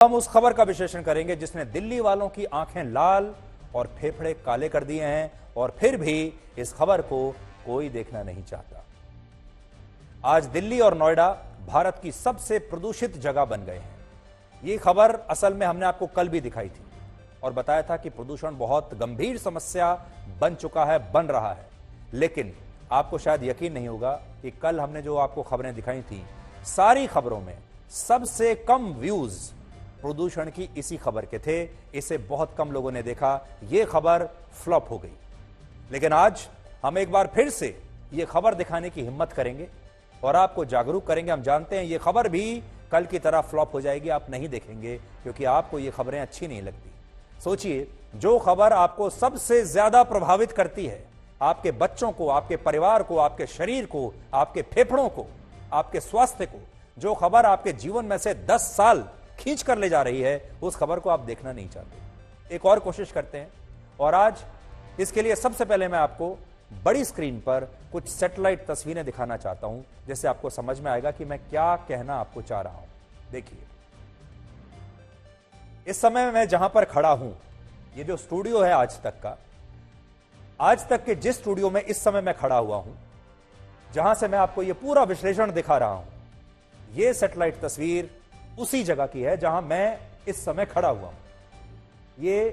हम उस खबर का विश्लेषण करेंगे जिसने दिल्ली वालों की आंखें लाल और फेफड़े काले कर दिए हैं और फिर भी इस खबर को कोई देखना नहीं चाहता। आज दिल्ली और नोएडा भारत की सबसे प्रदूषित जगह बन गए हैं। ये खबर असल में हमने आपको कल भी दिखाई थी और बताया था कि प्रदूषण बहुत गंभीर समस्या बन चुका है, बन रहा है। लेकिन आपको शायद यकीन नहीं होगा कि कल हमने जो आपको खबरें दिखाई थी, सारी खबरों में सबसे कम व्यूज प्रदूषण की इसी खबर के थे। इसे बहुत कम लोगों ने देखा, यह खबर फ्लॉप हो गई। लेकिन आज हम एक बार फिर से यह खबर दिखाने की हिम्मत करेंगे और आपको जागरूक करेंगे। हम जानते हैं यह खबर भी कल की तरह फ्लॉप हो जाएगी, आप नहीं देखेंगे क्योंकि आपको ये खबरें अच्छी नहीं लगती। सोचिए, जो खबर आपको सबसे ज्यादा प्रभावित करती है, आपके बच्चों को, आपके परिवार को, आपके शरीर को, आपके फेफड़ों को, आपके स्वास्थ्य को, जो खबर आपके जीवन में से 10 साल खींच कर ले जा रही है, उस खबर को आप देखना नहीं चाहते। एक और कोशिश करते हैं और आज इसके लिए सबसे पहले मैं आपको बड़ी स्क्रीन पर कुछ सैटेलाइट तस्वीरें दिखाना चाहता हूं, जिससे आपको समझ में आएगा कि मैं क्या कहना आपको चाह रहा हूं। देखिए, इस समय मैं जहां पर खड़ा हूं, ये जो स्टूडियो है आज तक का, आज तक के जिस स्टूडियो में इस समय मैं खड़ा हुआ हूं, जहां से मैं आपको ये पूरा विश्लेषण दिखा रहा हूं, ये सैटेलाइट तस्वीर उसी जगह की है जहां मैं इस समय खड़ा हुआ हूं। ये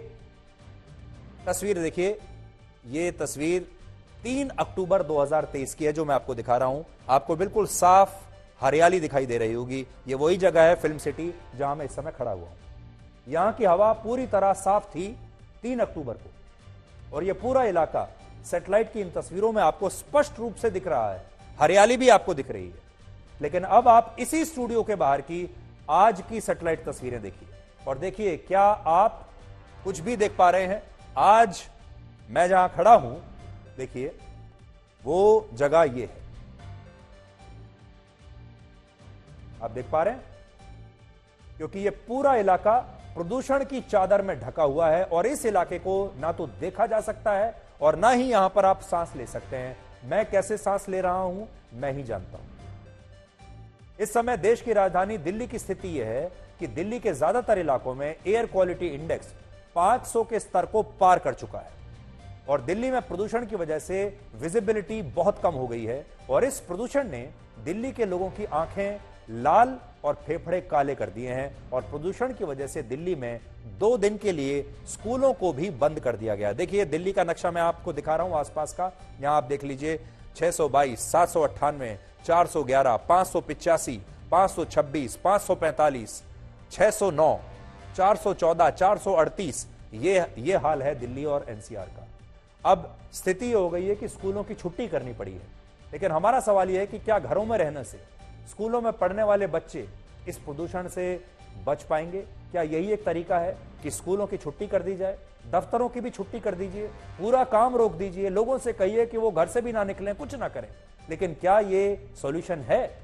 तस्वीर देखिए, ये तस्वीर 3 अक्टूबर 2023 की है जो मैं आपको दिखा रहा हूं। आपको बिल्कुल साफ हरियाली दिखाई दे रही होगी। ये वही जगह है, फिल्म सिटी, जहां मैं इस समय खड़ा हुआ हूं। यहां की हवा पूरी तरह साफ थी 3 अक्टूबर को, और यह पूरा इलाका सैटेलाइट की इन तस्वीरों में आपको स्पष्ट रूप से दिख रहा है। हरियाली भी आपको दिख रही है। लेकिन अब आप इसी स्टूडियो के बाहर की आज की सैटेलाइट तस्वीरें देखिए और देखिए, क्या आप कुछ भी देख पा रहे हैं? आज मैं जहां खड़ा हूं, देखिए, वो जगह ये है। आप देख पा रहे हैं? क्योंकि ये पूरा इलाका प्रदूषण की चादर में ढका हुआ है और इस इलाके को ना तो देखा जा सकता है और ना ही यहां पर आप सांस ले सकते हैं। मैं कैसे सांस ले रहा हूं, मैं ही जानता हूं। इस समय देश की राजधानी दिल्ली की स्थिति यह है कि दिल्ली के ज्यादातर इलाकों में एयर क्वालिटी इंडेक्स 500 के स्तर को पार कर चुका है और दिल्ली में प्रदूषण की वजह से विजिबिलिटी बहुत कम हो गई है और इस प्रदूषण ने दिल्ली के लोगों की आंखें लाल और फेफड़े काले कर दिए हैं और प्रदूषण की वजह से दिल्ली में 2 दिन के लिए स्कूलों को भी बंद कर दिया गया। देखिए, दिल्ली का नक्शा मैं आपको दिखा रहा हूं आसपास का। यहां आप देख लीजिए, 622, 798, 411, 585, 526, 545, 609, 414, 438, ये हाल है दिल्ली और एनसीआर का। अब स्थिति हो गई है कि स्कूलों की छुट्टी करनी पड़ी है। लेकिन हमारा सवाल यह है कि क्या घरों में रहने से स्कूलों में पढ़ने वाले बच्चे इस प्रदूषण से बच पाएंगे? क्या यही एक तरीका है कि स्कूलों की छुट्टी कर दी जाए, दफ्तरों की भी छुट्टी कर दीजिए, पूरा काम रोक दीजिए, लोगों से कहिए कि वो घर से भी ना निकलें, कुछ ना करें? लेकिन क्या ये सॉल्यूशन है?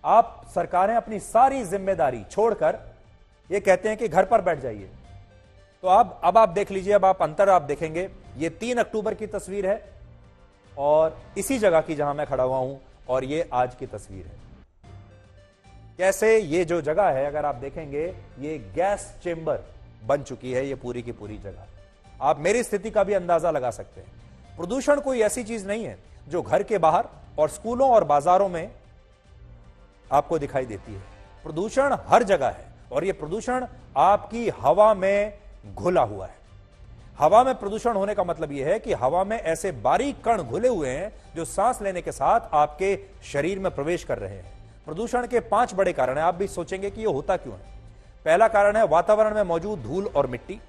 आप सरकारें अपनी सारी जिम्मेदारी छोड़कर ये कहते हैं कि घर पर बैठ जाइए। तो अब आप देख लीजिए, अब आप अंतर आप देखेंगे। ये 3 अक्टूबर की तस्वीर है और इसी जगह की जहां मैं खड़ा हुआ हूं, और ये आज की तस्वीर है। कैसे ये जो जगह है, अगर आप देखेंगे, ये गैस चेंबर बन चुकी है, ये पूरी की पूरी जगह। आप मेरी स्थिति का भी अंदाजा लगा सकते हैं। प्रदूषण कोई ऐसी चीज नहीं है जो घर के बाहर और स्कूलों और बाजारों में आपको दिखाई देती है। प्रदूषण हर जगह है और यह प्रदूषण आपकी हवा में घुला हुआ है। हवा में प्रदूषण होने का मतलब यह है कि हवा में ऐसे बारीक कण घुले हुए हैं जो सांस लेने के साथ आपके शरीर में प्रवेश कर रहे हैं। प्रदूषण के 5 बड़े कारण हैं। आप भी सोचेंगे कि यह होता क्यों है। पहला कारण है वातावरण में मौजूद धूल और मिट्टी।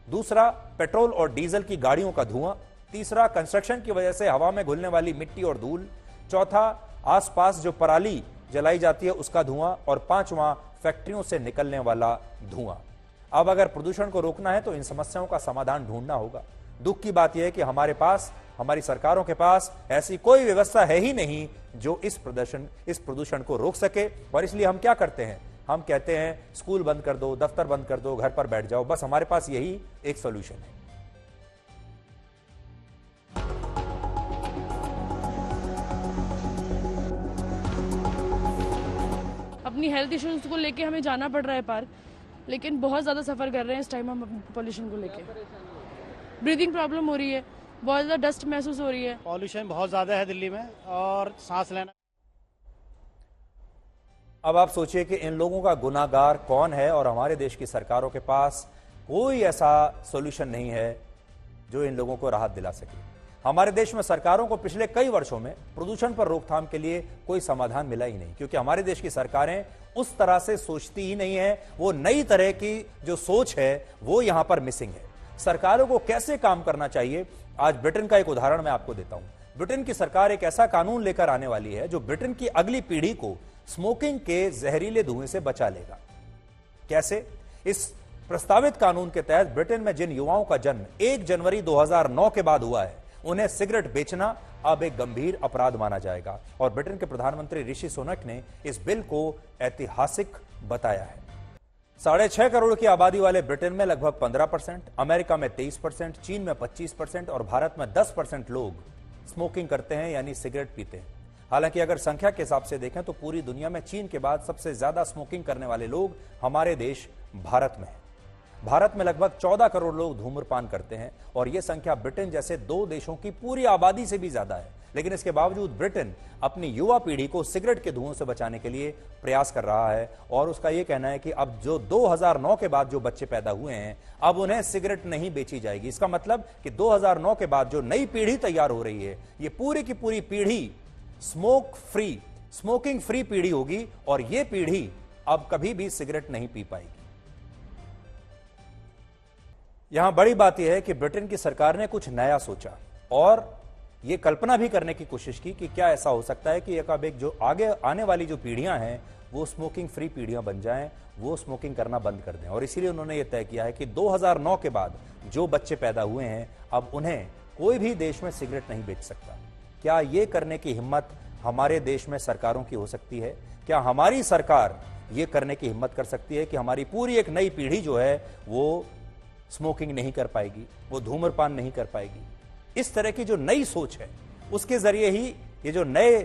दूसरा, पेट्रोल और डीजल की गाड़ियों का धुआं। तीसरा, कंस्ट्रक्शन की वजह से हवा में घुलने वाली मिट्टी और धूल। चौथा, आसपास जो पराली जलाई जाती है उसका धुआं। और 5वां, फैक्ट्रियों से निकलने वाला धुआं। अब अगर प्रदूषण को रोकना है तो इन समस्याओं का समाधान ढूंढना होगा। दुख की बात यह है कि हमारे पास, हमारी सरकारों के पास ऐसी कोई व्यवस्था है ही नहीं जो इस प्रदूषण को रोक सके। और इसलिए हम क्या करते हैं? हम कहते हैं स्कूल बंद कर दो, दफ्तर बंद कर दो, घर पर बैठ जाओ। बस हमारे पास यही एक सॉल्यूशन है। अपनी हेल्थ इश्यूज को लेके हमें जाना पड़ रहा है पार्क, लेकिन बहुत ज़्यादा सफ़र कर रहे हैं इस टाइम हम पॉल्यूशन को लेके। ब्रीदिंग प्रॉब्लम हो रही है, बहुत ज़्यादा डस्ट महसूस हो रही है। पॉल्यूशन बहुत ज़्यादा है दिल्ली में और सांस लेना। अब आप सोचिए कि इन लोगों का गुनाहगार कौन है और हमारे देश की सरकारों के पास कोई ऐसा सॉल्यूशन नहीं है जो इन लोगों को राहत दिला सके। हमारे देश में सरकारों को पिछले कई वर्षों में प्रदूषण पर रोकथाम के लिए कोई समाधान मिला ही नहीं, क्योंकि हमारे देश की सरकारें उस तरह से सोचती ही नहीं है। वो नई तरह की जो सोच है वो यहां पर मिसिंग है। सरकारों को कैसे काम करना चाहिए, आज ब्रिटेन का एक उदाहरण मैं आपको देता हूं। ब्रिटेन की सरकार एक ऐसा कानून लेकर आने वाली है जो ब्रिटेन की अगली पीढ़ी को स्मोकिंग के जहरीले धुएं से बचा लेगा। कैसे? इस प्रस्तावित कानून के तहत ब्रिटेन में जिन युवाओं का जन्म 1 जनवरी 2009 के बाद हुआ है, उन्हें सिगरेट बेचना अब एक गंभीर अपराध माना जाएगा। और ब्रिटेन के प्रधानमंत्री ऋषि सुनक ने इस बिल को ऐतिहासिक बताया है। 6.5 करोड़ की आबादी वाले ब्रिटेन में लगभग 15%, अमेरिका में 23%, चीन में 25% और भारत में 10% लोग स्मोकिंग करते हैं, यानी सिगरेट पीते हैं। हालांकि अगर संख्या के हिसाब से देखें तो पूरी दुनिया में चीन के बाद सबसे ज्यादा स्मोकिंग करने वाले लोग हमारे देश भारत में हैं। भारत में लगभग 14 करोड़ लोग धूम्रपान करते हैं और यह संख्या ब्रिटेन जैसे 2 देशों की पूरी आबादी से भी ज्यादा है। लेकिन इसके बावजूद ब्रिटेन अपनी युवा पीढ़ी को सिगरेट के धुओं से बचाने के लिए प्रयास कर रहा है और उसका यह कहना है कि अब जो 2009 के बाद जो बच्चे पैदा हुए हैं, अब उन्हें सिगरेट नहीं बेची जाएगी। इसका मतलब कि 2009 के बाद जो नई पीढ़ी तैयार हो रही है, ये पूरी की पूरी पीढ़ी स्मोकिंग फ्री पीढ़ी होगी और यह पीढ़ी अब कभी भी सिगरेट नहीं पी पाएगी। यहां बड़ी बात यह है कि ब्रिटेन की सरकार ने कुछ नया सोचा और यह कल्पना भी करने की कोशिश की कि क्या ऐसा हो सकता है कि एक जो आगे आने वाली जो पीढ़ियां हैं वो स्मोकिंग फ्री पीढ़ियां बन जाएं, वो स्मोकिंग करना बंद कर दें। और इसीलिए उन्होंने यह तय किया है कि 2009 के बाद जो बच्चे पैदा हुए हैं, अब उन्हें कोई भी देश में सिगरेट नहीं बेच सकता। क्या यह करने की हिम्मत हमारे देश में सरकारों की हो सकती है? क्या हमारी सरकार यह करने की हिम्मत कर सकती है कि हमारी पूरी एक नई पीढ़ी जो है वो स्मोकिंग नहीं कर पाएगी, वो धूम्रपान नहीं कर पाएगी? इस तरह की जो नई सोच है उसके जरिए ही ये जो नए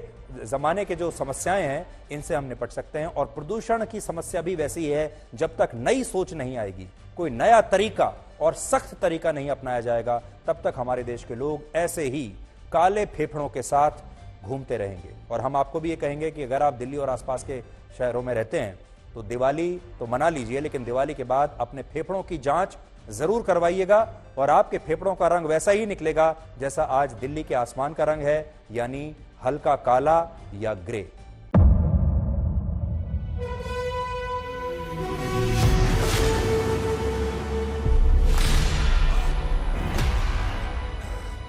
जमाने के जो समस्याएं हैं इनसे हम निपट सकते हैं। और प्रदूषण की समस्या भी वैसी है, जब तक नई सोच नहीं आएगी, कोई नया तरीका और सख्त तरीका नहीं अपनाया जाएगा, तब तक हमारे देश के लोग ऐसे ही काले फेफड़ों के साथ घूमते रहेंगे। और हम आपको भी ये कहेंगे कि अगर आप दिल्ली और आसपास के शहरों में रहते हैं तो दिवाली तो मना लीजिए, लेकिन दिवाली के बाद अपने फेफड़ों की जांच जरूर करवाइएगा और आपके फेफड़ों का रंग वैसा ही निकलेगा जैसा आज दिल्ली के आसमान का रंग है, यानी हल्का काला या ग्रे।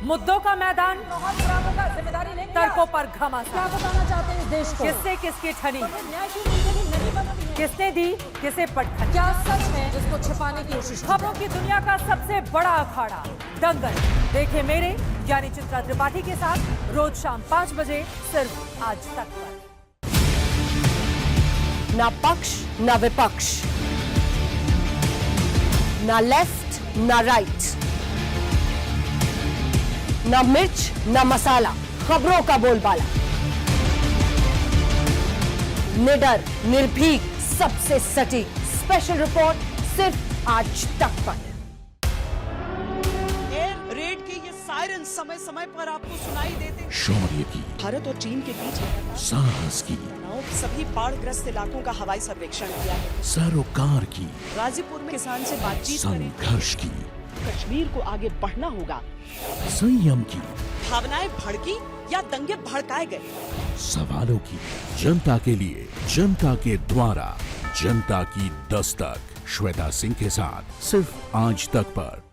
मुद्दों का मैदान, जिम्मेदारी लेंगे, तर्कों पर घमासान। क्या बताना चाहते हैं इस देश को? किससे किसकी ठनी, न्याय की जिंदगी नहीं बनती है। किसने दी किसे पटखनी। क्या सच है जिसको छिपाने की कोशिश? खबरों की दुनिया का सबसे बड़ा अखाड़ा दंगल देखे मेरे यानी चित्रा त्रिपाठी के साथ रोज शाम 5 बजे सिर्फ आज तक पर। ना पक्ष ना विपक्ष, ना लेफ्ट ना राइट, ना मिर्च ना मसाला, खबरों का बोलबाला, निडर निर्भीक सबसे सटीक स्पेशल रिपोर्ट सिर्फ आज तक पर। एयर रेड के ये सायरन समय समय पर आपको सुनाई देते। शौर्य की, भारत और चीन के बीच साहस की, सभी बाढ़ग्रस्त इलाकों का हवाई सर्वेक्षण किया है। सरोकार की, गाजीपुर में किसान से बातचीत करें। संघर्ष की, कश्मीर को आगे बढ़ना होगा। संयम की, भावनाएं भड़की या दंगे भड़काए गए। सवालों की, जनता के लिए, जनता के द्वारा, जनता की दस्तक। श्वेता सिंह के साथ सिर्फ आज तक पर।